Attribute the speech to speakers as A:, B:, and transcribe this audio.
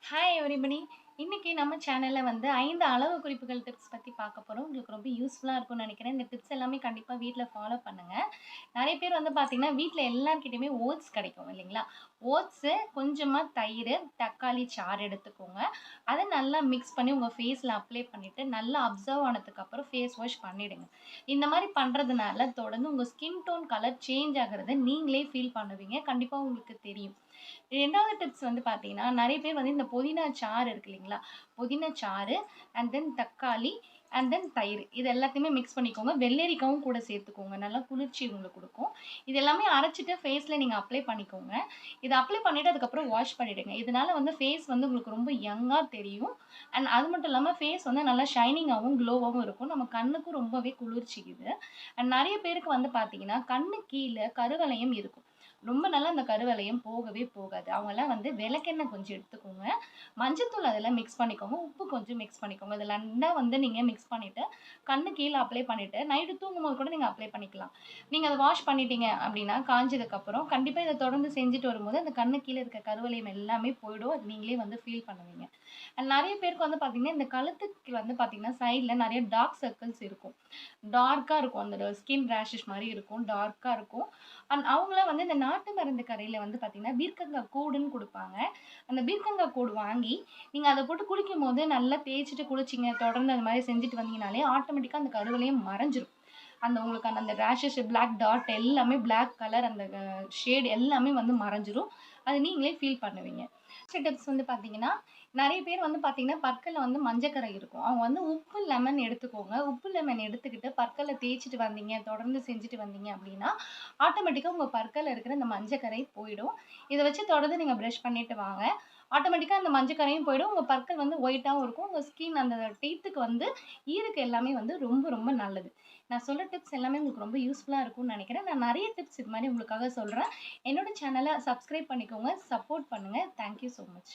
A: Hi everybody. இன்னைக்கு நம்ம சேனல்ல வந்து 5 அளவு குறிப்புகள் டிப்ஸ் பத்தி பார்க்க போறோம். உங்களுக்கு ரொம்ப யூஸ்ஃபுல்லா இருக்கும்னு நெனைக்கிறேன். இந்த டிப்ஸ் எல்லாமே கண்டிப்பா வீட்ல ஃபாலோ பண்ணுங்க. நெறைய பேர் வந்து பார்த்தீங்கன்னா, வீட்ல எல்லார்கிட்டயுமே ஓட்ஸ் கிடைக்கும் இல்லைங்களா? ஓட்ஸு, கொஞ்சமா தயிரு, தக்காளி சாறு எடுத்துக்கோங்க. அத நல்லா மிக்ஸ் பண்ணி உங்க ஃபேஸ்ல அப்ளை பண்ணிட்டு, நல்லா அப்சர்வ் ஆனதுக்கு அப்புறம் ஃபேஸ் வாஷ் பண்ணிடுங்க. இந்த மாரி பண்றதுனால தொடர்ந்து உங்க ஸ்கின் டோன் கலர் சேஞ்ச் ஆகுறத நீங்களே ஃபீல் பண்ணுவீங்க. கண்டிப்பா உங்களுக்கு தெரியும். 2வது டிப்ஸ் வந்து பார்த்தீங்கன்னா, நெறைய பேர் வந்து இந்த புதினா சாறு இருக்கு இல்லைங்களா? புதினா சாறு அண்ட் தென் தக்காளி அண்ட் தென் தயிர். இது எல்லாத்தையுமே மிக்ஸ் பண்ணிக்கோங்க. வெள்ளரிக்காவும் கூட சேர்த்துக்கோங்க. நல்லா குளிர்ச்சி உங்களுக்கு குடுக்கும். இது எல்லாமே அரைச்சுட்டு ஃபேஸ்ல நீங்க அப்ளை பண்ணிக்கோங்க. இத அப்ளை பண்ணிட்டு அதுக்கப்புறம் வாஷ் பண்ணிடுங்க. இதனால வந்து ஃபேஸ் வந்து உங்களுக்கு ரொம்ப யங்கா தெரியும். அண்ட் அது மட்டும் இல்லாம ஃபேஸ் வந்து நல்லா ஷைனிங்காவும், க்ளோவாவும் இருக்கும். நம்ம கண்ணுக்கும் ரொம்பவே குளிர்ச்சி இது. அண்ட் நெறைய பேருக்கு வந்து பார்த்தீங்கன்னா, கண்ணு கீழ கருவளையம் இருக்கும். ரொம்ப நாளா அந்த கருவளையம் போகவே போகாது. அவங்கலாம் வந்து விளக்கெண்ணெய் கொஞ்சம் எடுத்துக்கோங்க. மஞ்சத்தூள் அதில மிக்ஸ் பண்ணிக்கோங்க. உப்பு கொஞ்சம் மிக்ஸ் பண்ணிக்கோங்க. இத நல்லா வந்து நீங்க மிக்ஸ் பண்ணிட்டு, கண்ணு கீழ அப்ளை பண்ணிட்டு, நைட்டு தூங்கும்போது கூட நீங்க அப்ளை பண்ணிக்கலாம். நீங்க அத வாஷ் பண்ணிட்டீங்க அப்டின்னா, காஞ்சதுக்கப்புறம் கண்டிப்பா இத தொடர்ந்து செஞ்சுட்டு வரும்போது, அந்த கண்ணு கீழ இருக்க கருவளையம் எல்லாமே போயிடும். அது நீங்களே வந்து ஃபீல் பண்ணுவீங்க. அண்ட் நெறைய பேருக்கு வந்து பார்த்தீங்கன்னா, இந்த கழுத்துக்கு வந்து பார்த்தீங்கன்னா, சைட்ல நெறைய டார்க் சர்க்கிள்ஸ் இருக்கும். டார்க்கா இருக்கும். அந்த ஸ்கின் ரேஷஸ் மாரி இருக்கும். டார்க்கா இருக்கும். அவங்கலாம் வந்து இந்த நாட்டு மருந்து கடையில வந்து பார்த்தீங்கன்னா, பீர்க்கங்கா கூடுன்னு குடுப்பாங்க. அந்த பீர்க்கங்கா கூடு வாங்கி, நீங்க அத போட்டு குளிக்கும்போது நல்லா தேய்ச்சுட்டு குளிச்சீங்க, தொடர்ந்து அது மாரி செஞ்சுட்டு வந்தீங்கனாலே, ஆட்டோமேட்டிக்கா அந்த கருவளையம் மறைஞ்சிரும். அந்த உங்களுக்கான அந்த ரேஷஸ், பிளாக் டாட் எல்லாமே பிளாக் கலர் அந்த ஷேட் எல்லாமே வந்து மறைஞ்சிரும். அது நீங்களே ஃபீல் பண்ணுவீங்க. நெக்ஸ்ட் டிப்ஸ் வந்து பார்த்தீங்கன்னா, நெறைய பேர் வந்து பார்த்தீங்கன்னா, பற்கள்ல வந்து மஞ்சக்கறை இருக்கும். அவங்க வந்து உப்பு, லெமன் எடுத்துக்கோங்க. உப்பு, லெமன் எடுத்துக்கிட்டு பற்கள தேய்ச்சுட்டு வந்தீங்க, தொடர்ந்து செஞ்சுட்டு வந்தீங்க அப்டின்னா, ஆட்டோமேட்டிக்கா உங்க பற்கள்ல இருக்கிற இந்த மஞ்சக்கரை போயிடும். இத வச்சு தொடர்ந்து நீங்க பிரஷ் பண்ணிட்டு வாங்க. ஆட்டோமேட்டிக்கா அந்த மஞ்சக்கரையும் போயிடும். உங்க பற்கள் வந்து ஒயிட்டாவும் இருக்கும். உங்க ஸ்கின் அந்த டீத்துக்கு வந்து ஈறுக்கு எல்லாமே வந்து ரொம்ப ரொம்ப நல்லது. நான் சொல்ற டிப்ஸ் எல்லாமே உங்களுக்கு ரொம்ப யூஸ்ஃபுல்லா இருக்கும்னு நெனைக்கிறேன். நான் நெறைய டிப்ஸ் இது மாரி உங்களுக்காக சொல்றேன். என்னோட சேனல சப்ஸ்கிரைப் பண்ணிக்கோங்க. சப்போர்ட் பண்ணுங்க. Thank you so much.